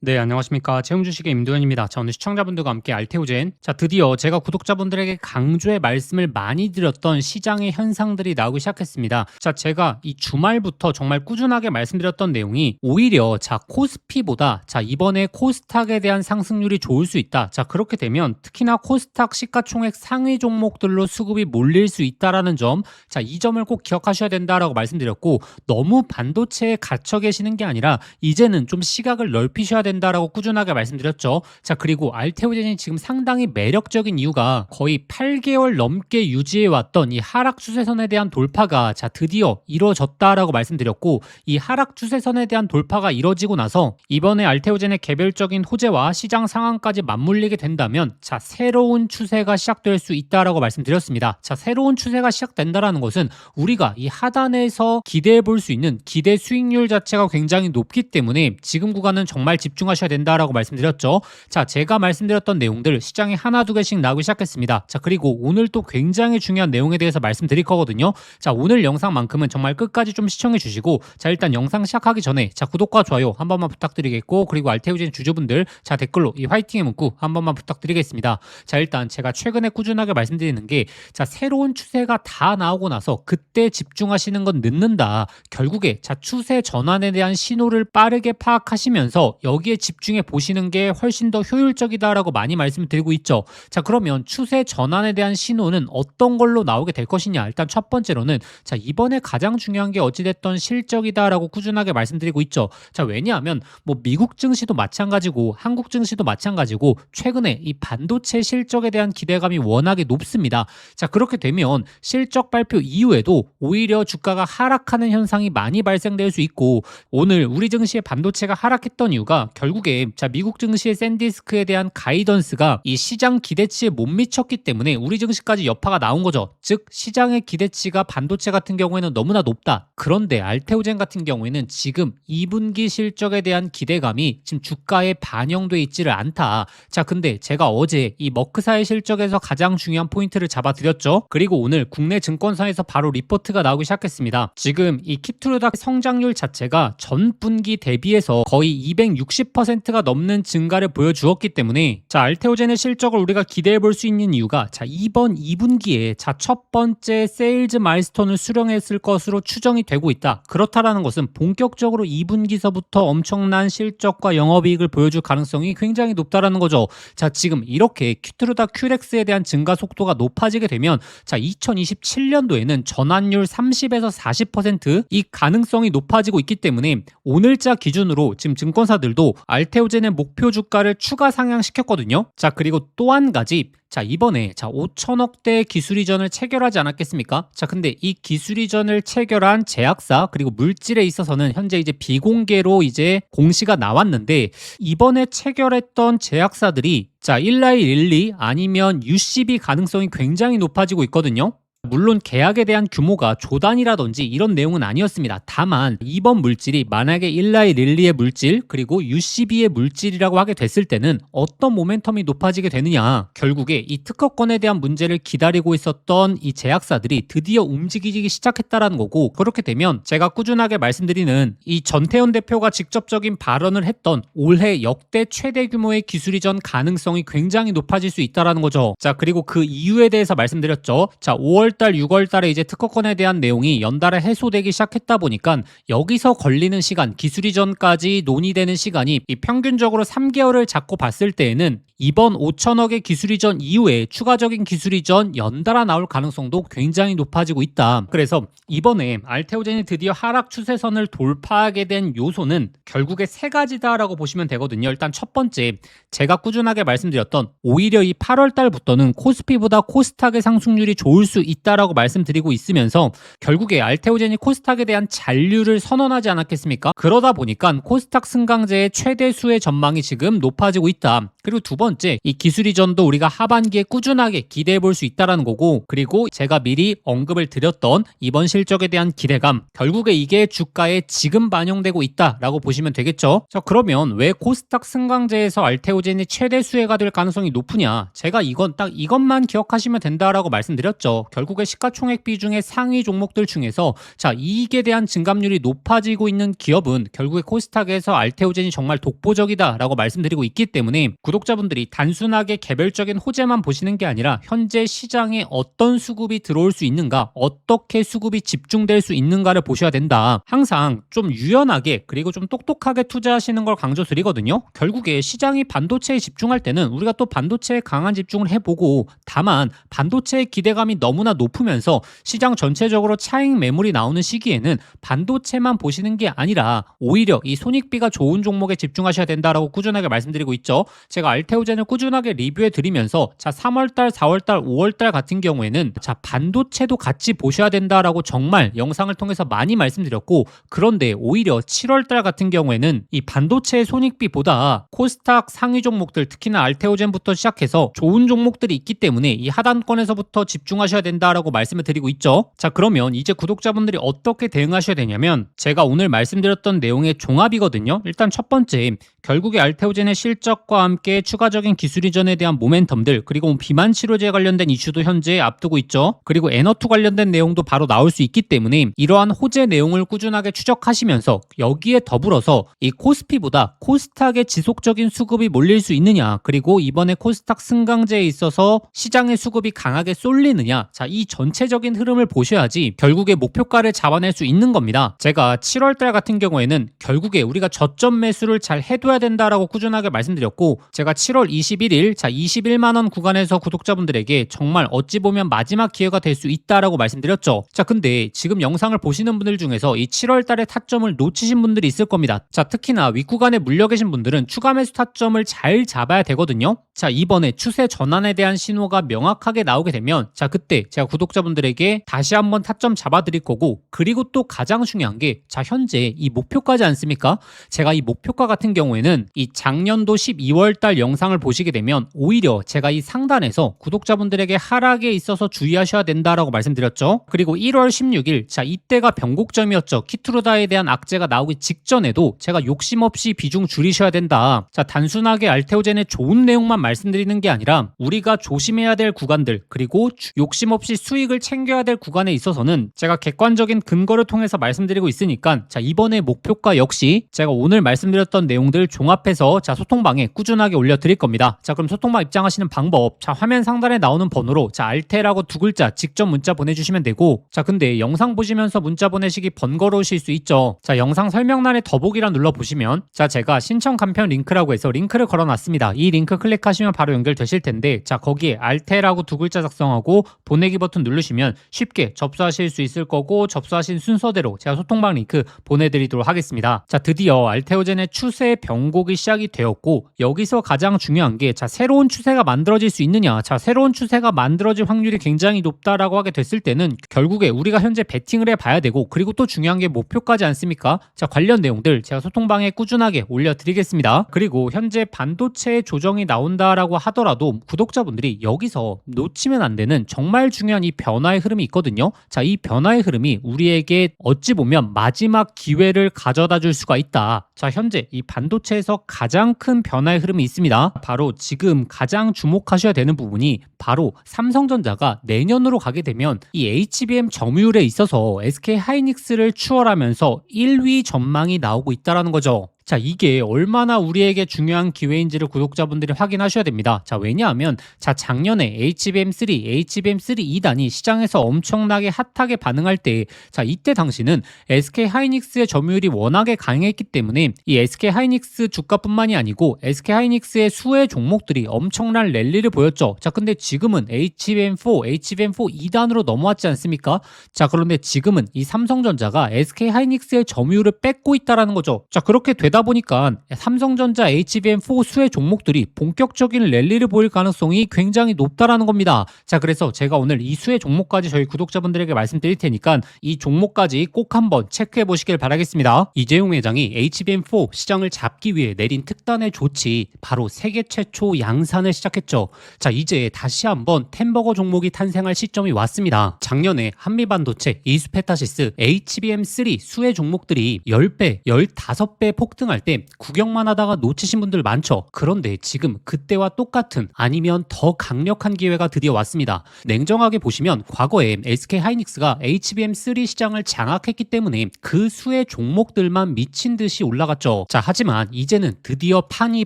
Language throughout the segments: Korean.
네, 안녕하십니까. 채용주식의 임도현입니다. 자, 오늘 시청자분들과 함께 알테오젠. 자, 드디어 제가 구독자분들에게 강조의 말씀을 많이 드렸던 시장의 현상들이 나오기 시작했습니다. 자, 제가 이 주말부터 정말 꾸준하게 말씀드렸던 내용이 오히려 코스피보다 이번에 코스닥에 대한 상승률이 좋을 수 있다. 자, 그렇게 되면 특히나 코스닥 시가총액 상위 종목들로 수급이 몰릴 수 있다라는 점. 자, 이 점을 꼭 기억하셔야 된다라고 말씀드렸고, 너무 반도체에 갇혀 계시는 게 아니라 이제는 좀 시각을 넓히셔야 된다라고 꾸준하게 말씀드렸죠. 자, 그리고 알테오젠이 지금 상당히 매력적인 이유가 거의 8개월 넘게 유지해 왔던 이 하락 추세선에 대한 돌파가 드디어 이루어졌다라고 말씀드렸고, 이 하락 추세선에 대한 돌파가 이루어지고 나서 이번에 알테오젠의 개별적인 호재와 시장 상황까지 맞물리게 된다면 새로운 추세가 시작될 수 있다라고 말씀드렸습니다. 새로운 추세가 시작된다라는 것은 우리가 이 하단에서 기대해 볼 수 있는 기대 수익률 자체가 굉장히 높기 때문에 지금 구간은 정말 집중하셔야 된다라고 말씀드렸죠. 자, 제가 말씀드렸던 내용들 시장에 하나 두 개씩 나오기 시작했습니다. 자, 그리고 오늘 또 굉장히 중요한 내용에 대해서 말씀드릴 거거든요. 자, 오늘 영상만큼은 정말 끝까지 좀 시청해 주시고, 자, 일단 영상 시작하기 전에 구독과 좋아요 한 번만 부탁드리겠고, 그리고 알테오젠 주주분들 댓글로 이 화이팅의 문구 한 번만 부탁드리겠습니다. 자, 일단 제가 최근에 꾸준하게 말씀드리는 게 새로운 추세가 다 나오고 나서 그때 집중하시는 건 늦는다. 결국에 추세 전환에 대한 신호를 빠르게 파악하시면서 여기에 집중해 보시는 게 훨씬 더 효율적이다라고 많이 말씀드리고 있죠. 자, 그러면 추세 전환에 대한 신호는 어떤 걸로 나오게 될 것이냐. 일단 첫 번째로는 이번에 가장 중요한 게 어찌됐던 실적이다라고 꾸준하게 말씀드리고 있죠. 자, 왜냐하면 미국 증시도 마찬가지고 한국 증시도 마찬가지고 최근에 이 반도체 실적에 대한 기대감이 워낙에 높습니다. 자, 그렇게 되면 실적 발표 이후에도 오히려 주가가 하락하는 현상이 많이 발생될 수 있고, 오늘 우리 증시의 반도체가 하락했던 이유가 결국에 미국 증시의 샌디스크에 대한 가이던스가 이 시장 기대치에 못 미쳤기 때문에 우리 증시까지 여파가 나온 거죠. 즉 시장의 기대치가 반도체 같은 경우에는 너무나 높다. 그런데 알테오젠 같은 경우에는 지금 2분기 실적에 대한 기대감이 지금 주가에 반영돼 있지를 않다. 자, 근데 제가 어제 이 머크사의 실적에서 가장 중요한 포인트를 잡아드렸죠. 그리고 오늘 국내 증권사에서 바로 리포트가 나오기 시작했습니다. 지금 이 키트루닥 성장률 자체가 전 분기 대비해서 거의 260%가 넘는 증가를 보여주었기 때문에 알테오젠의 실적을 우리가 기대해 볼 수 있는 이유가 이번 2분기에 첫 번째 세일즈 마일스톤을 수령했을 것으로 추정이 되고 있다. 그렇다라는 것은 본격적으로 2분기서부터 엄청난 실적과 영업이익을 보여줄 가능성이 굉장히 높다라는 거죠. 자, 지금 이렇게 키트루닥 큐렉스에 대한 증가 속도가 높아지게 되면 2027년도에는 전환율 30에서 40%이 가능성이 높아지고 있기 때문에 오늘자 기준으로 지금 증권사들도 알테오젠의 목표 주가를 추가 상향시켰거든요. 자, 그리고 또 한 가지, 이번에 5천억대 기술 이전을 체결하지 않았겠습니까? 자, 근데 이 기술 이전을 체결한 제약사 그리고 물질에 있어서는 현재 이제 비공개로 이제 공시가 나왔는데, 이번에 체결했던 제약사들이 일라이 릴리 아니면 UCB 가능성이 굉장히 높아지고 있거든요. 물론 계약에 대한 규모가 조단이라든지 이런 내용은 아니었습니다. 다만 이번 물질이 만약에 일라이 릴리의 물질 그리고 UCB의 물질이라고 하게 됐을 때는 어떤 모멘텀이 높아지게 되느냐, 결국에 이 특허권에 대한 문제를 기다리고 있었던 이 제약사들이 드디어 움직이기 시작했다라는 거고, 그렇게 되면 제가 꾸준하게 말씀드리는 이 전태현 대표가 직접적인 발언을 했던 올해 역대 최대 규모의 기술 이전 가능성이 굉장히 높아질 수 있다라는 거죠. 자, 그리고 그 이유에 대해서 말씀드렸죠. 5월달 6월달에 이제 특허권에 대한 내용이 연달아 해소되기 시작했다 보니까 여기서 걸리는 시간, 기술 이전까지 논의되는 시간이 이 평균적으로 3개월을 잡고 봤을 때에는 이번 5천억의 기술 이전 이후에 추가적인 기술 이전 연달아 나올 가능성도 굉장히 높아지고 있다. 그래서 이번에 알테오젠이 드디어 하락 추세선을 돌파하게 된 요소는 결국에 세 가지다라고 보시면 되거든요. 일단 첫 번째, 제가 꾸준하게 말씀드렸던 오히려 이 8월 달부터는 코스피보다 코스닥의 상승률이 좋을 수 있다라고 말씀드리고 있으면서 결국에 알테오젠이 코스닥에 대한 잔류를 선언하지 않았겠습니까? 그러다 보니까 코스닥 승강제의 최대 수의 전망이 지금 높아지고 있다. 그리고 두 번째, 번째, 이 기술 이전도 우리가 하반기에 꾸준하게 기대해 볼 수 있다라는 거고, 그리고 제가 미리 언급을 드렸던 이번 실적에 대한 기대감, 결국에 이게 주가에 지금 반영되고 있다라고 보시면 되겠죠. 자, 그러면 왜 코스닥 승강제에서 알테오젠이 최대 수혜가 될 가능성이 높으냐? 제가 이것만 기억하시면 된다라고 말씀드렸죠. 결국에 시가총액 비중의 상위 종목들 중에서 자, 이익에 대한 증감률이 높아지고 있는 기업은 결국에 코스닥에서 알테오젠이 정말 독보적이다라고 말씀드리고 있기 때문에 구독자분들이 단순하게 개별적인 호재만 보시는 게 아니라 현재 시장에 어떤 수급이 들어올 수 있는가, 어떻게 수급이 집중될 수 있는가를 보셔야 된다. 항상 좀 유연하게 그리고 좀 똑똑하게 투자하시는 걸 강조드리거든요. 결국에 시장이 반도체에 집중할 때는 우리가 또 반도체에 강한 집중을 해보고, 다만 반도체의 기대감이 너무나 높으면서 시장 전체적으로 차익 매물이 나오는 시기에는 반도체만 보시는 게 아니라 오히려 이 손익비가 좋은 종목에 집중하셔야 된다라고 꾸준하게 말씀드리고 있죠. 제가 알테오젠을 꾸준하게 리뷰해 드리면서 자, 3월달, 4월달, 5월달 같은 경우에는 자, 반도체도 같이 보셔야 된다라고 정말 영상을 통해서 많이 말씀드렸고, 그런데 오히려 7월달 같은 경우에는 이 반도체의 손익비보다 코스닥 상위 종목들, 특히나 알테오젠부터 시작해서 좋은 종목들이 있기 때문에 이 하단권에서부터 집중하셔야 된다라고 말씀을 드리고 있죠. 자, 그러면 이제 구독자분들이 어떻게 대응하셔야 되냐면, 제가 오늘 말씀드렸던 내용의 종합이거든요. 일단 첫 번째, 결국에 알테오젠의 실적과 함께 추가적인 기술 이전에 대한 모멘텀들, 그리고 비만 치료제 관련된 이슈도 현재 앞두고 있죠. 그리고 에너투 관련된 내용도 바로 나올 수 있기 때문에 이러한 호재 내용을 꾸준하게 추적하시면서 여기에 더불어서 이 코스피보다 코스닥의 지속적인 수급이 몰릴 수 있느냐, 그리고 이번에 코스닥 승강제에 있어서 시장의 수급이 강하게 쏠리느냐, 자, 이 전체적인 흐름을 보셔야지 결국에 목표가를 잡아낼 수 있는 겁니다. 제가 7월달 같은 경우에는 결국에 우리가 저점 매수를 잘 해둬야 된다라고 꾸준하게 말씀드렸고, 제가 7월 21일 자 21만 원 구간에서 구독자분들에게 정말 어찌 보면 마지막 기회가 될 수 있다라고 말씀드렸죠. 자, 근데 지금 영상을 보시는 분들 중에서 이 7월달의 타점을 놓치신 분들이 있을 겁니다. 자, 특히나 윗구간에 물려 계신 분들은 추가 매수 타점을 잘 잡아야 되거든요. 자, 이번에 추세 전환에 대한 신호가 명확하게 나오게 되면 자, 그때 제가 구독자분들에게 다시 한번 타점 잡아 드릴 거고, 그리고 또 가장 중요한 게 자, 현재 이 목표가지 않습니까? 제가 이 목표가 같은 경우에는 이 작년도 12월달 영상을 보시게 되면 오히려 제가 이 상단에서 구독자분들에게 하락에 있어서 주의하셔야 된다라고 말씀드렸죠. 그리고 1월 16일 자, 이때가 변곡점이었죠. 키트루다에 대한 악재가 나오기 직전에도 제가 욕심 없이 비중 줄이셔야 된다. 자, 단순하게 알테오젠의 좋은 내용만 말씀드리는 게 아니라 우리가 조심해야 될 구간들, 그리고 욕심 없이 수익을 챙겨야 될 구간에 있어서는 제가 객관적인 근거를 통해서 말씀드리고 있으니까 자, 이번에 목표가 역시 제가 오늘 말씀드렸던 내용들 종합해서 자, 소통방에 꾸준하게 올려드릴 겁니다. 자, 그럼 소통방 입장하시는 방법, 자, 화면 상단에 나오는 번호로 자, 알테라고 두 글자 직접 문자 보내주시면 되고, 자, 근데 영상 보시면서 문자 보내시기 번거로우실 수 있죠. 자, 영상 설명란에 더보기란 눌러보시면 자, 제가 신청 간편 링크라고 해서 링크를 걸어놨습니다. 이 링크 클릭하시면 바로 연결되실 텐데 자, 거기에 알테라고 두 글자 작성하고 보내기 버튼 누르시면 쉽게 접수하실 수 있을 거고, 접수하신 순서대로 제가 소통방 링크 보내드리도록 하겠습니다. 자, 드디어 알테오젠의 추세 변곡이 시작이 되었고, 여기서 가장 중요한 게 자, 새로운 추세가 만들어질 수 있느냐, 자, 새로운 추세가 만들어질 확률이 굉장히 높다라고 하게 됐을 때는 결국에 우리가 현재 베팅을 해봐야 되고, 그리고 또 중요한 게 목표까지 않습니까? 자, 관련 내용들 제가 소통방에 꾸준하게 올려드리겠습니다. 그리고 현재 반도체의 조정이 나온다라고 하더라도 구독자분들이 여기서 놓치면 안 되는 정말 중요한 이 변화의 흐름이 있거든요. 자, 이 변화의 흐름이 우리에게 어찌 보면 마지막 기회를 가져다 줄 수가 있다. 자, 현재 이 반도체에서 가장 큰 변화의 흐름이 있습니다. 바로 지금 가장 주목하셔야 되는 부분이 바로 삼성전자가 내년으로 가게 되면 이 HBM 점유율에 있어서 SK하이닉스를 추월하면서 1위 전망이 나오고 있다는 거죠. 자, 이게 얼마나 우리에게 중요한 기회인지를 구독자분들이 확인하셔야 됩니다. 자, 왜냐하면 자, 작년에 HBM3, HBM3 2단이 시장에서 엄청나게 핫하게 반응할 때 자, 이때 당시는 SK하이닉스의 점유율이 워낙에 강했기 때문에 이 SK하이닉스 주가뿐만이 아니고 SK하이닉스의 수혜 종목들이 엄청난 랠리를 보였죠. 자, 근데 지금은 HBM4, HBM4 2단으로 넘어왔지 않습니까? 자, 그런데 지금은 이 삼성전자가 SK하이닉스의 점유율을 뺏고 있다는 거죠. 자, 그렇게 되다 그러다 보니까 삼성전자 HBM4 수혜 종목들이 본격적인 랠리를 보일 가능성이 굉장히 높다라는 겁니다. 자, 그래서 제가 오늘 이 수혜 종목까지 저희 구독자분들에게 말씀드릴 테니까 이 종목까지 꼭 한번 체크해 보시길 바라겠습니다. 이재용 회장이 HBM4 시장을 잡기 위해 내린 특단의 조치, 바로 세계 최초 양산을 시작했죠. 자, 이제 다시 한번 템버거 종목이 탄생할 시점이 왔습니다. 작년에 한미반도체, 이수페타시스, HBM3 수혜 종목들이 10배, 15배 폭등할 때 구경만 하다가 놓치신 분들 많죠. 그런데 지금 그때와 똑같은 아니면 더 강력한 기회가 드디어 왔습니다. 냉정하게 보시면 과거에 SK하이닉스가 HBM3 시장을 장악했기 때문에 그 수혜 종목들만 미친 듯이 올라갔죠. 자, 하지만 이제는 드디어 판이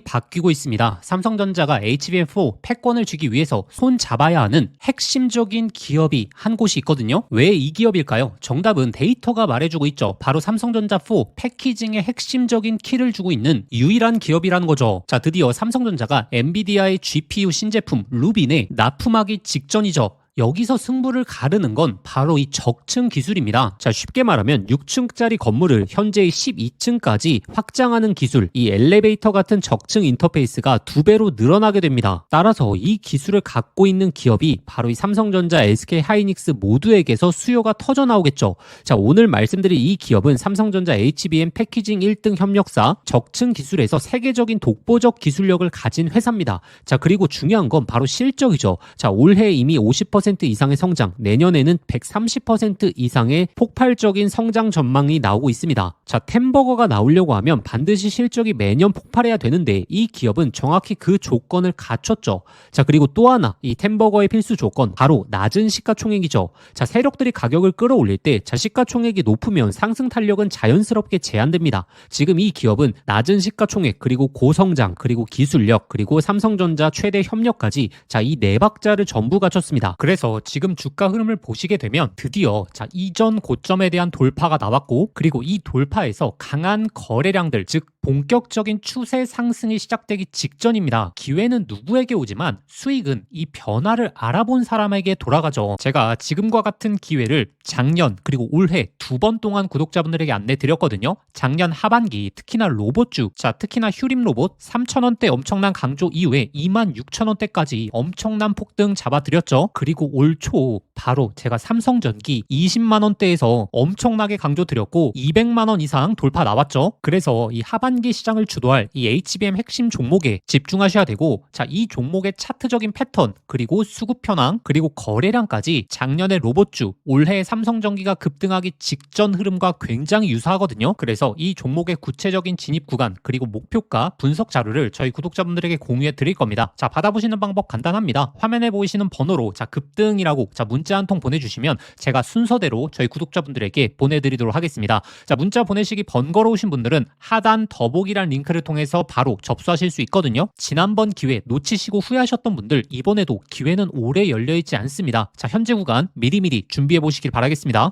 바뀌고 있습니다. 삼성전자가 HBM4 패권을 쥐기 위해서 손 잡아야 하는 핵심적인 기업이 한 곳이 있거든요. 왜 이 기업일까요? 정답은 데이터가 말해주고 있죠. 바로 삼성전자 4 패키징의 핵심적인 키를 주고 있는 유일한 기업이라는 거죠. 자, 드디어 삼성전자가 엔비디아의 GPU 신제품 루빈에 납품하기 직전이죠. 여기서 승부를 가르는 건 바로 이 적층 기술입니다. 자, 쉽게 말하면 6층짜리 건물을 현재의 12층까지 확장하는 기술, 이 엘리베이터 같은 적층 인터페이스가 2배로 늘어나게 됩니다. 따라서 이 기술을 갖고 있는 기업이 바로 이 삼성전자, SK하이닉스 모두에게서 수요가 터져 나오겠죠. 자, 오늘 말씀드린 이 기업은 삼성전자 HBM 패키징 1등 협력사, 적층 기술에서 세계적인 독보적 기술력을 가진 회사입니다. 자, 그리고 중요한 건 바로 실적이죠. 자, 올해 이미 50% 이상의 성장, 내년에는 130% 이상의 폭발적인 성장 전망이 나오고 있습니다. 자, 템버거가 나오려고 하면 반드시 실적이 매년 폭발해야 되는데 이 기업은 정확히 그 조건을 갖췄죠. 자, 그리고 또 하나, 이 템버거의 필수 조건, 바로 낮은 시가총액이죠. 자, 세력들이 가격을 끌어올릴 때 시가총액이 높으면 상승 탄력은 자연스럽게 제한됩니다. 지금 이 기업은 낮은 시가총액, 그리고 고성장, 그리고 기술력, 그리고 삼성전자 최대 협력까지, 자, 이 네 박자를 전부 갖췄습니다. 그래서 지금 주가 흐름을 보시게 되면 드디어 자, 이전 고점에 대한 돌파가 나왔고, 그리고 이 돌파에서 강한 거래량들, 즉 본격적인 추세 상승이 시작되기 직전입니다. 기회는 누구에게 오지만 수익은 이 변화를 알아본 사람에게 돌아가죠. 제가 지금과 같은 기회를 작년 그리고 올해 2번 동안 구독자분들에게 안내 드렸거든요. 작년 하반기 특히나 로봇주, 자, 특히나 휴림 로봇 3,000원대 엄청난 강조 이후에 26,000원대까지 엄청난 폭등 잡아드렸죠. 그리고 올 초 바로 제가 삼성전기 20만원대에서 엄청나게 강조 드렸고 200만원 이상 돌파 나왔죠. 그래서 이 하반기 시장을 주도할 이 HBM 핵심 종목에 집중하셔야 되고, 자, 이 종목의 차트적인 패턴, 그리고 수급 현황, 그리고 거래량까지 작년의 로봇주, 올해 삼성전기가 급등하기 직전 흐름과 굉장히 유사하거든요. 그래서 이 종목의 구체적인 진입 구간, 그리고 목표가 분석 자료를 저희 구독자분들에게 공유해 드릴 겁니다. 자, 받아보시는 방법 간단합니다. 화면에 보이시는 번호로 자, 급등이라고 자, 문자 한 통 보내주시면 제가 순서대로 저희 구독자분들에게 보내드리도록 하겠습니다. 자, 문자 보내시기 번거로우신 분들은 하단 더보기란 링크를 통해서 바로 접수하실 수 있거든요. 지난번 기회 놓치시고 후회하셨던 분들, 이번에도 기회는 오래 열려있지 않습니다. 자, 현재 구간 미리미리 준비해 보시길 바라겠습니다.